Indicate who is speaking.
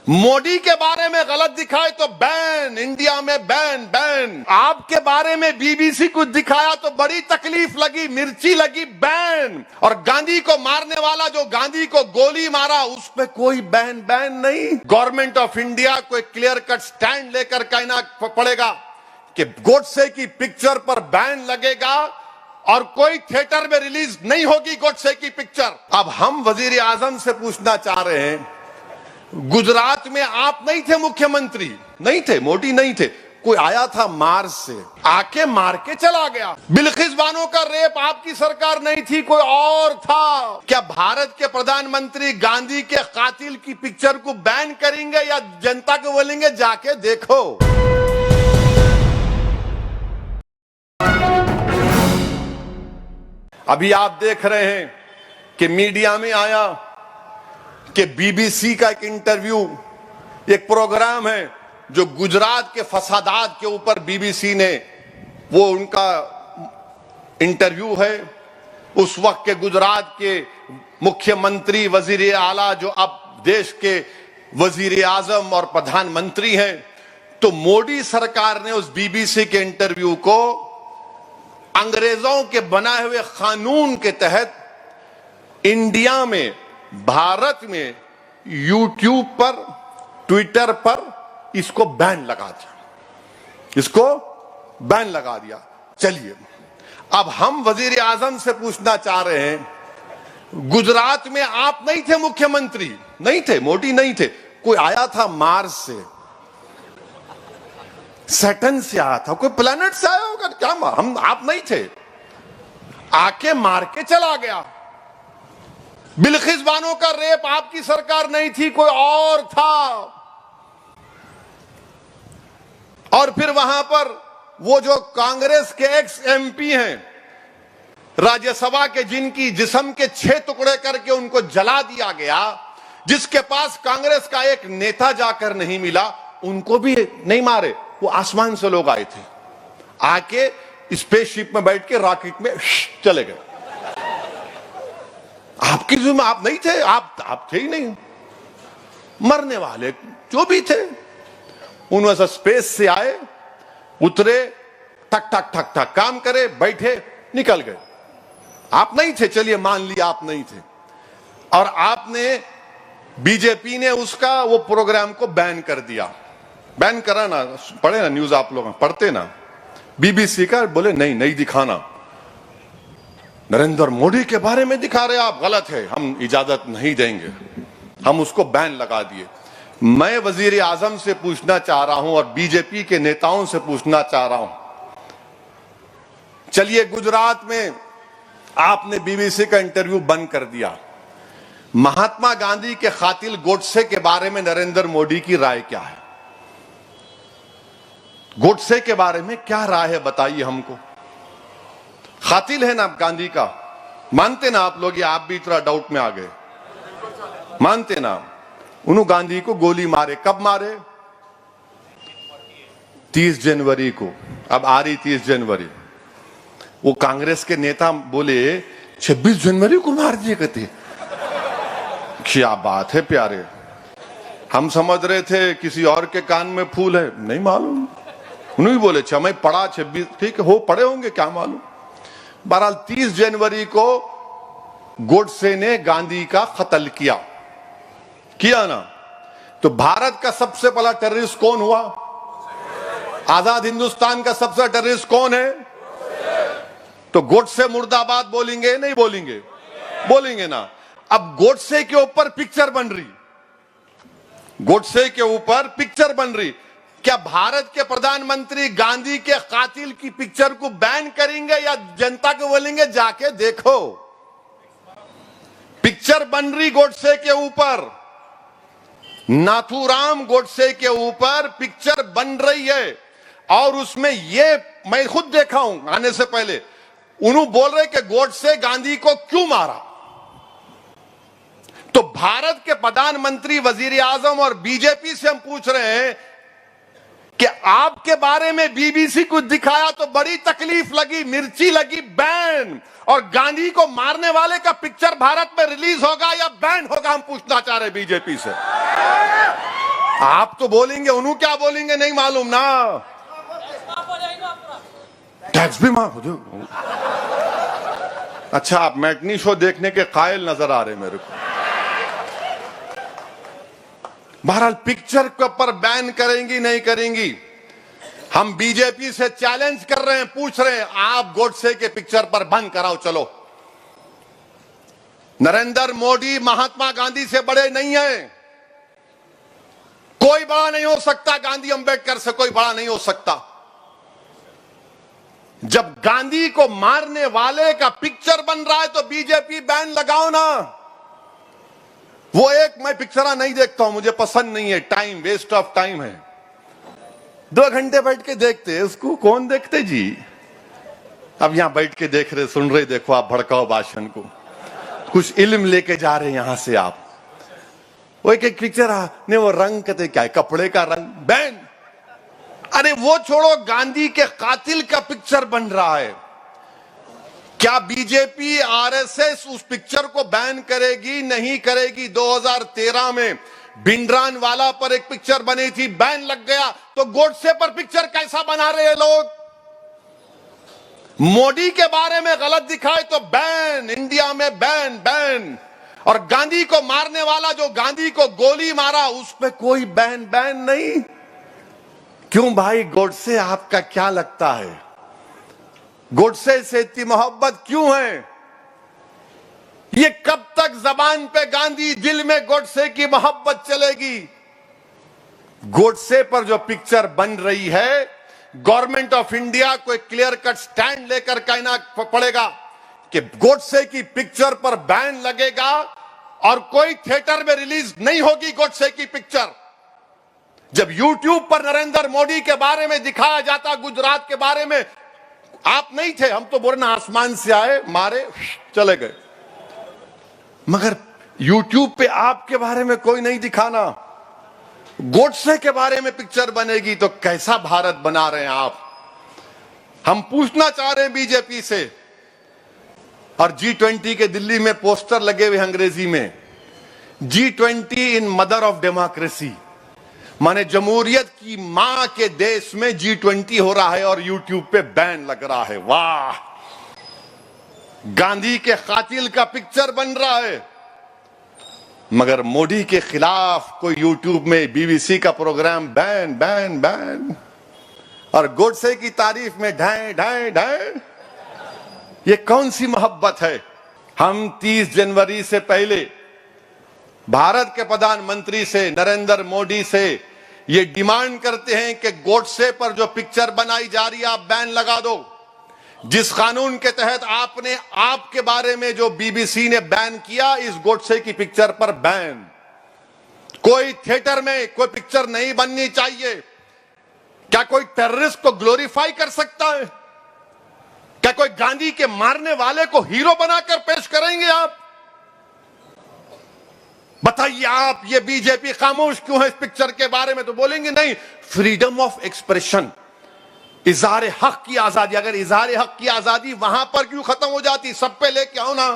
Speaker 1: मोदी के बारे में गलत दिखाए तो बैन, इंडिया में बैन बैन। आपके बारे में बीबीसी कुछ दिखाया तो बड़ी तकलीफ लगी, मिर्ची लगी, बैन। और गांधी को मारने वाला जो गांधी को गोली मारा उस पे कोई बैन बैन नहीं। गवर्नमेंट ऑफ इंडिया को एक क्लियर कट स्टैंड लेकर कहना पड़ेगा कि गोडसे की पिक्चर पर बैन लगेगा और कोई थिएटर में रिलीज नहीं होगी गोडसे की पिक्चर। अब हम वजीर आजम से पूछना चाह रहे हैं, गुजरात में आप नहीं थे मुख्यमंत्री, नहीं थे, मोदी नहीं थे, कोई आया था मार्स से, आके मार के चला गया। बिल्किस बानो का रेप आपकी सरकार नहीं थी, कोई और था। क्या भारत के प्रधानमंत्री गांधी के कातिल की पिक्चर को बैन करेंगे या जनता को बोलेंगे जाके देखो? अभी आप देख रहे हैं कि मीडिया में आया कि बीबीसी का एक इंटरव्यू, एक प्रोग्राम है जो गुजरात के फसादात के ऊपर बीबीसी ने, वो उनका इंटरव्यू है। उस वक्त के गुजरात के मुख्यमंत्री, वजीर आला, जो अब देश के वजीर आजम और प्रधानमंत्री हैं, तो मोदी सरकार ने उस बीबीसी के इंटरव्यू को अंग्रेजों के बनाए हुए कानून के तहत इंडिया में, भारत में, यूट्यूब पर, ट्विटर पर इसको बैन लगा दिया, इसको बैन लगा दिया। चलिए, अब हम वजीर आजम से पूछना चाह रहे हैं, गुजरात में आप नहीं थे मुख्यमंत्री, नहीं थे, मोदी नहीं थे, कोई आया था मार्स से, सैटर्न से आया था, कोई प्लेनेट से आया होगा क्या? हम, आप नहीं थे, आके मार के चला गया। बिल्किस बानो का रेप आपकी सरकार नहीं थी, कोई और था। और फिर वहां पर वो जो कांग्रेस के एक्स एमपी हैं राज्यसभा के, जिनकी जिस्म के 6 टुकड़े करके उनको जला दिया गया, जिसके पास कांग्रेस का एक नेता जाकर नहीं मिला, उनको भी नहीं मारे, वो आसमान से लोग आए थे, आके स्पेसशिप में बैठ के रॉकेट में चले गए। आपकी जिम्मे आप नहीं थे, आप थे ही नहीं। मरने वाले जो भी थे उनमें से स्पेस से आए, उतरे, ठक ठक ठक ठक काम करे, बैठे, निकल गए। आप नहीं थे, चलिए मान लिया आप नहीं थे। और आपने, बीजेपी ने उसका वो प्रोग्राम को बैन कर दिया। बैन करा ना, पढ़े ना न्यूज, आप लोग पढ़ते ना, बीबीसी का, बोले नहीं नहीं दिखाना, नरेंद्र मोदी के बारे में दिखा रहे आप, गलत है, हम इजाजत नहीं देंगे, हम उसको बैन लगा दिए। मैं वजीर आजम से पूछना चाह रहा हूं और बीजेपी के नेताओं से पूछना चाह रहा हूं, चलिए गुजरात में आपने बीबीसी का इंटरव्यू बंद कर दिया, महात्मा गांधी के कातिल गोडसे के बारे में नरेंद्र मोदी की राय क्या है? गोडसे के बारे में क्या राय है, बताइए हमको। कातिल है ना गांधी का, मानते ना आप लोग, या आप भी इतना डाउट में आ गए? मानते ना? उन्होंने गांधी को गोली मारे, कब मारे? 30 जनवरी को। अब आ रही 30 जनवरी, वो कांग्रेस के नेता बोले 26 जनवरी को मार दिए, कहते क्या बात है प्यारे, हम समझ रहे थे किसी और के कान में फूल है, नहीं मालूम। उन्होंने बोले अच्छा मैं पढ़ा 26, ठीक है, हो पढ़े होंगे, क्या मालूम। बहरहाल 30 जनवरी को गोडसे ने गांधी का कत्ल किया ना, तो भारत का सबसे बड़ा टेररिस्ट कौन हुआ? आजाद हिंदुस्तान का सबसे टेररिस्ट कौन है? तो गोडसे मुर्दाबाद बोलेंगे नहीं बोलेंगे? बोलेंगे ना। अब गोडसे के ऊपर पिक्चर बन रही, गोडसे के ऊपर पिक्चर बन रही, क्या भारत के प्रधानमंत्री गांधी के कातिल की पिक्चर को बैन करेंगे या जनता को बोलेंगे जाके देखो? पिक्चर बन रही गोडसे के ऊपर, नाथूराम गोडसे के ऊपर पिक्चर बन रही है। और उसमें ये मैं खुद देखा हूं आने से पहले, उन्होंने बोल रहे कि गोडसे गांधी को क्यों मारा। तो भारत के प्रधानमंत्री, वजीर आजम और बीजेपी से हम पूछ रहे हैं कि आपके बारे में बीबीसी कुछ दिखाया तो बड़ी तकलीफ लगी, मिर्ची लगी, बैन। और गांधी को मारने वाले का पिक्चर भारत में रिलीज होगा या बैन होगा, हम पूछना चाह रहे बीजेपी से। आप तो बोलेंगे, उन्होंने क्या बोलेंगे नहीं मालूम ना। टैक्स भी माफ हो जाओ। अच्छा, आप मैटनी शो देखने के कायल नजर आ रहे मेरे को। बहरहाल पिक्चर के ऊपर बैन करेंगी नहीं करेंगी, हम बीजेपी से चैलेंज कर रहे हैं, पूछ रहे हैं, आप गोडसे के पिक्चर पर बंद कराओ। चलो, नरेंद्र मोदी महात्मा गांधी से बड़े नहीं हैं, कोई बड़ा नहीं हो सकता, गांधी अंबेडकर से कोई बड़ा नहीं हो सकता। जब गांधी को मारने वाले का पिक्चर बन रहा है तो बीजेपी बैन लगाओ ना। वो एक मैं पिक्चर नहीं देखता हूं, मुझे पसंद नहीं है, टाइम वेस्ट ऑफ टाइम है। 2 घंटे बैठ के देखते, उसको कौन देखते जी। अब यहां बैठ के देख रहे, सुन रहे, देखो आप भड़काओ भाषण को, कुछ इल्म लेके जा रहे हैं यहां से आप। वो एक पिक्चर ने वो रंग कहते क्या है, कपड़े का रंग, बैन। अरे वो छोड़ो, गांधी के कातिल का पिक्चर बन रहा है। क्या बीजेपी आरएसएस उस पिक्चर को बैन करेगी? नहीं करेगी। 2013 में भिंडरानवाला पर एक पिक्चर बनी थी, बैन लग गया, तो गोडसे पर पिक्चर कैसा बना रहे हैं लोग? मोदी के बारे में गलत दिखाए तो बैन, इंडिया में बैन बैन। और गांधी को मारने वाला, जो गांधी को गोली मारा, उस पर कोई बैन बैन नहीं। क्यों भाई, गोडसे आपका क्या लगता है? गोडसे से इतनी मोहब्बत क्यों है? ये कब तक जबान पे गांधी, दिल में गोडसे की मोहब्बत चलेगी? गोडसे पर जो पिक्चर बन रही है, गवर्नमेंट ऑफ इंडिया को एक क्लियर कट स्टैंड लेकर कहना पड़ेगा कि गोडसे की पिक्चर पर बैन लगेगा और कोई थिएटर में रिलीज नहीं होगी गोडसे की पिक्चर। जब यूट्यूब पर नरेंद्र मोदी के बारे में दिखाया जाता, गुजरात के बारे में, आप नहीं थे, हम तो बोले ना आसमान से आए, मारे, चले गए। मगर यूट्यूब पे आपके बारे में कोई नहीं दिखाना, गोडसे के बारे में पिक्चर बनेगी, तो कैसा भारत बना रहे हैं आप? हम पूछना चाह रहे हैं बीजेपी से। और G20 के दिल्ली में पोस्टर लगे हुए अंग्रेजी में, G20 in mother of democracy, माने जमहूरियत की मां के देश में G20 हो रहा है और यूट्यूब पे बैन लग रहा है। वाह, गांधी के कातिल का पिक्चर बन रहा है, मगर मोदी के खिलाफ कोई यूट्यूब में बीबीसी का प्रोग्राम बैन बैन बैन। और गोडसे की तारीफ में ढाई ढाई ढाई। ये कौन सी मोहब्बत है? हम 30 जनवरी से पहले भारत के प्रधानमंत्री से, नरेंद्र मोदी से ये डिमांड करते हैं कि गोडसे पर जो पिक्चर बनाई जा रही है आप बैन लगा दो। जिस कानून के तहत आपने, आपके बारे में जो बीबीसी ने बैन किया, इस गोडसे की पिक्चर पर बैन। कोई थिएटर में कोई पिक्चर नहीं बननी चाहिए। क्या कोई टेररिस्ट को ग्लोरीफाई कर सकता है? क्या कोई गांधी के मारने वाले को हीरो बनाकर पेश करेंगे आप? बताइए आप, ये बीजेपी खामोश क्यों है इस पिक्चर के बारे में? तो बोलेंगे नहीं, फ्रीडम ऑफ एक्सप्रेशन, इजहार हक की आजादी। अगर इजहार हक की आजादी वहां पर क्यों खत्म हो जाती? सब पे लेके आओ ना।